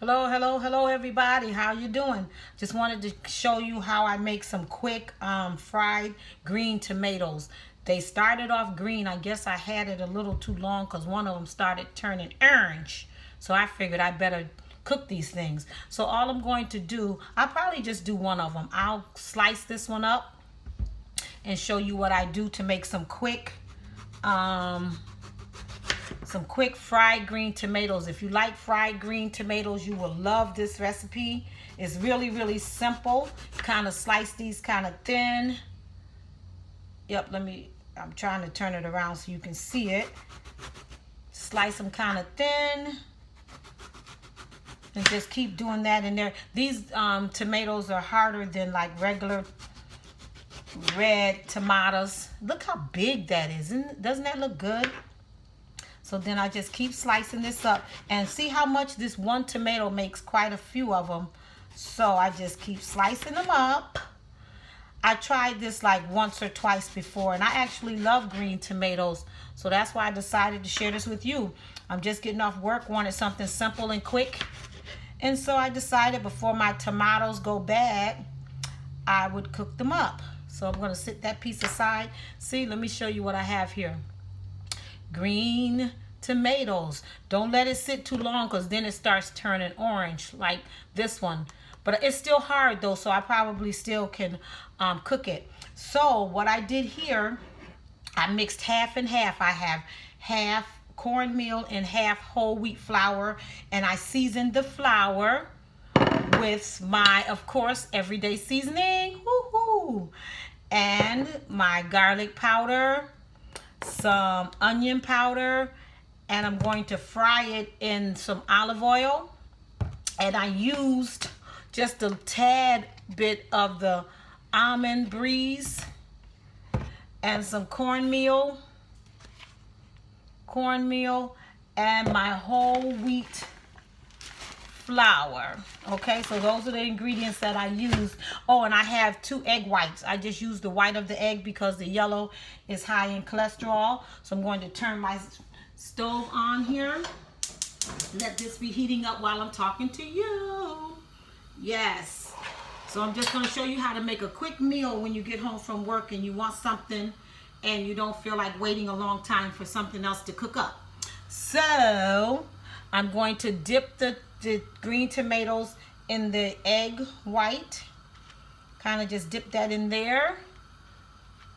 Hello, hello, hello, everybody. How you doing? Just wanted to show you how I make some quick fried green tomatoes. They started off green. I guess I had it a little too long because one of them started turning orange. So I figured I better cook these things. So all I'm going to do, I'll probably just do one of them. I'll slice this one up and show you what I do to make some quick fried green tomatoes. If you like fried green tomatoes, you will love this recipe. It's really, really simple. Kind of slice these kind of thin. Yep, I'm trying to turn it around so you can see it. Slice them kind of thin. And just keep doing that in there. These tomatoes are harder than like regular red tomatoes. Look how big that is. Doesn't that look good? So then I just keep slicing this up and see how much this one tomato makes, quite a few of them. So I just keep slicing them up. I tried this like once or twice before and I actually love green tomatoes. So that's why I decided to share this with you. I'm just getting off work, wanted something simple and quick. And so I decided before my tomatoes go bad, I would cook them up. So I'm gonna set that piece aside. See, let me show you what I have here. Green tomatoes. Don't let it sit too long because then it starts turning orange like this one. But it's still hard though, so I probably still can cook it. So what I did here, I mixed half and half. I have half cornmeal and half whole wheat flour, and I seasoned the flour with my, of course, everyday seasoning. Woohoo! And my garlic powder, some onion powder, and I'm going to fry it in some olive oil. And I used just a tad bit of the almond breeze and some cornmeal, and my whole wheat flour. Okay, so those are the ingredients that I used. Oh, and I have 2 egg whites. I just used the white of the egg because the yellow is high in cholesterol. So I'm going to turn my stove on here. Let this be heating up while I'm talking to you. Yes. So I'm just going to show you how to make a quick meal when you get home from work and you want something and you don't feel like waiting a long time for something else to cook up. So I'm going to dip the green tomatoes in the egg white. Kind of just dip that in there.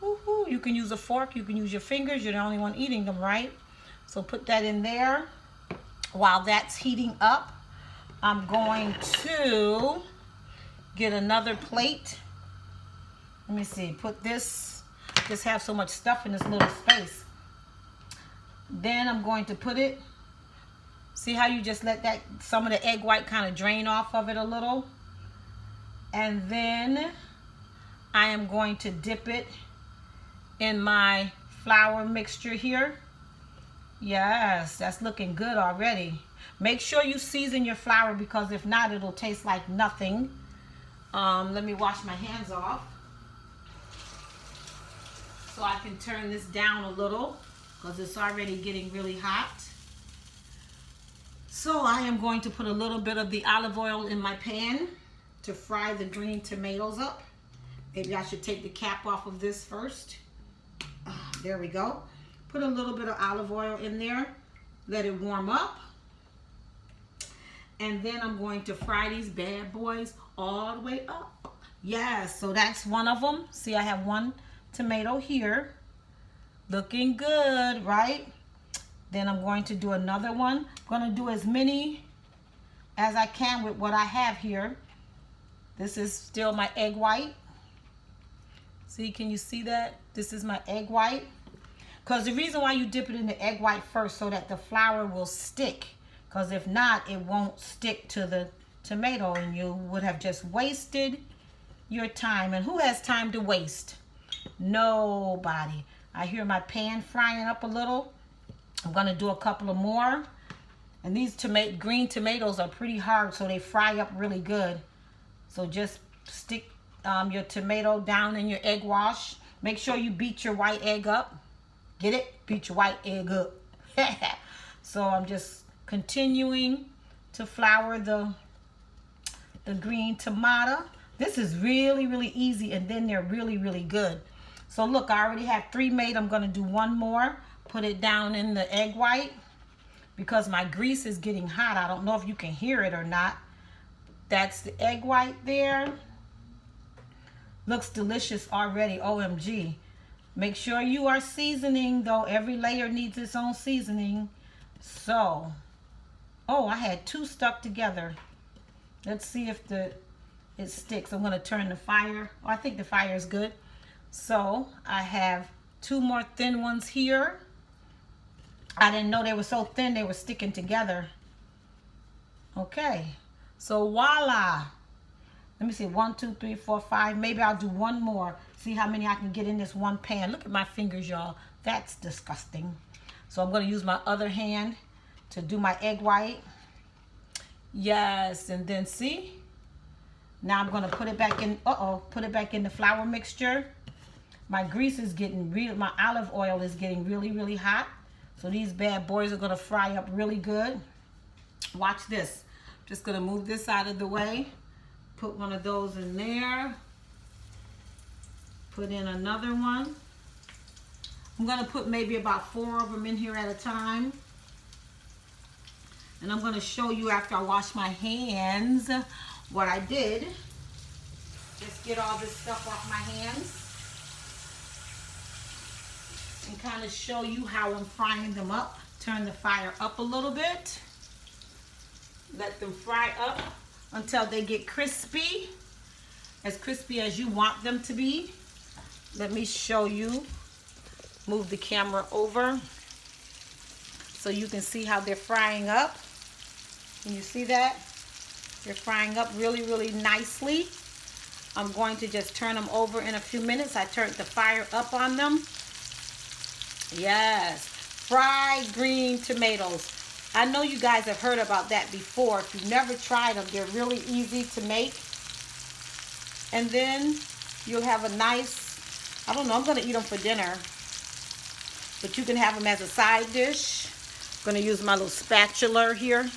Woohoo. You can use a fork, you can use your fingers. You're the only one eating them, right? So put that in there. While that's heating up, I'm going to get another plate. Let me see, put this, just have so much stuff in this little space. Then I'm going to put it, see how you just let that, some of the egg white kind of drain off of it a little. And then I am going to dip it in my flour mixture here. Yes, that's looking good already. Make sure you season your flour because if not, it'll taste like nothing. Let me wash my hands off so I can turn this down a little because it's already getting really hot. So I am going to put a little bit of the olive oil in my pan to fry the green tomatoes up. Maybe I should take the cap off of this first. There we go. Put a little bit of olive oil in there. Let it warm up. And then I'm going to fry these bad boys all the way up. Yes, so that's one of them. See, I have one tomato here. Looking good, right? Then I'm going to do another one. I'm going to do as many as I can with what I have here. This is still my egg white. See, can you see that? This is my egg white. Because the reason why you dip it in the egg white first so that the flour will stick. Because if not, it won't stick to the tomato and you would have just wasted your time. And who has time to waste? Nobody. I hear my pan frying up a little. I'm going to do a couple of more. And these green tomatoes are pretty hard, so they fry up really good. So just stick your tomato down in your egg wash. Make sure you beat your white egg up. Get it? Beat your white egg up. So I'm just continuing to flour the green tomato. This is really, really easy, and then they're really, really good. So look, I already have 3 made. I'm gonna do 1 more. Put it down in the egg white because my grease is getting hot. I don't know if you can hear it or not. That's the egg white there. Looks delicious already, OMG. Make sure you are seasoning though. Every layer needs its own seasoning. So, oh, I had 2 stuck together. Let's see if it sticks. I'm gonna turn the fire. Oh, I think the fire is good. So I have 2 more thin ones here. I didn't know they were so thin they were sticking together. Okay, so voila. Let me see, 1, 2, 3, 4, 5. Maybe I'll do 1 more. See how many I can get in this one pan. Look at my fingers, y'all. That's disgusting. So I'm gonna use my other hand to do my egg white. Yes, and then see? Now I'm gonna put it back in, put it back in the flour mixture. My grease is getting my olive oil is getting really, really hot. So these bad boys are gonna fry up really good. Watch this. Just gonna move this out of the way. Put one of those in there. Put in another one. I'm gonna put maybe about 4 of them in here at a time. And I'm gonna show you after I wash my hands what I did. Just get all this stuff off my hands. And kind of show you how I'm frying them up. Turn the fire up a little bit. Let them fry up until they get crispy as you want them to be. Let me show you. Move the camera over so you can see how they're frying up. Can you see that? They're frying up really, really nicely. I'm going to just turn them over in a few minutes. I turned the fire up on them. Yes, fried green tomatoes. I know you guys have heard about that before. If you've never tried them, they're really easy to make. And then you'll have a nice, I don't know, I'm gonna eat them for dinner. But you can have them as a side dish. I'm gonna use my little spatula here.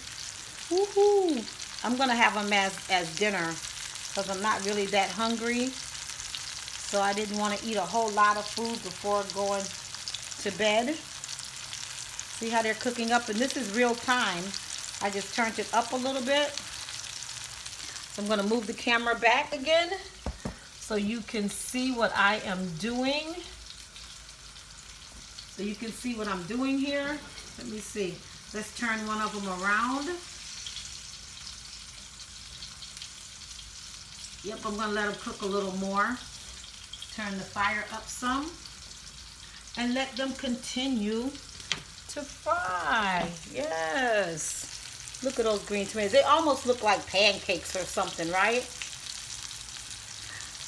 Woohoo! I'm gonna have them as dinner because I'm not really that hungry. So I didn't want to eat a whole lot of food before going to bed. See how they're cooking up, and this is real time. I just turned it up a little bit. So I'm going to move the camera back again so you can see what I am doing. So you can see what I'm doing here. Let me see. Let's turn one of them around. Yep, I'm going to let them cook a little more. Turn the fire up some. And let them continue to fry. Yes. Look at those green tomatoes. They almost look like pancakes or something, right?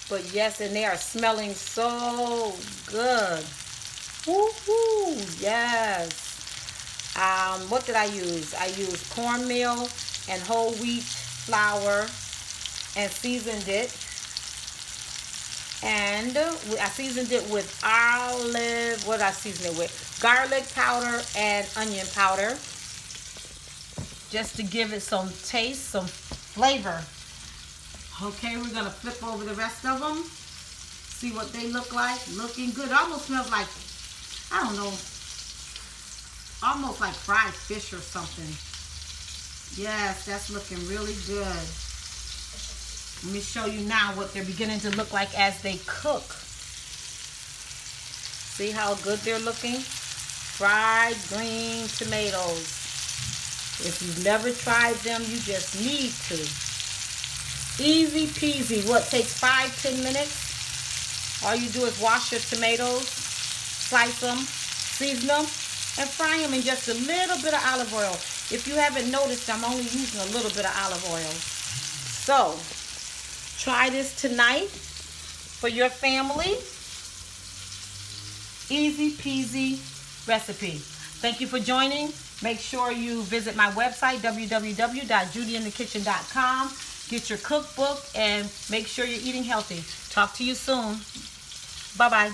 But yes, and they are smelling so good. Woohoo! Yes. What did I use? I used cornmeal and whole wheat flour and seasoned it. And I seasoned it with what did I season it with? Garlic powder and onion powder. Just to give it some taste, some flavor. Okay, we're gonna flip over the rest of them. See what they look like. Looking good. It almost smells like, I don't know, almost like fried fish or something. Yes, that's looking really good. Let me show you now what they're beginning to look like as they cook. See how good they're looking? Fried green tomatoes. If you've never tried them, you just need to. Easy peasy. What takes 5-10 minutes? All you do is wash your tomatoes, slice them, season them, and fry them in just a little bit of olive oil. If you haven't noticed, I'm only using a little bit of olive oil. So, try this tonight for your family. Easy peasy recipe. Thank you for joining. Make sure you visit my website, www.judyinthekitchen.com. Get your cookbook and make sure you're eating healthy. Talk to you soon. Bye-bye.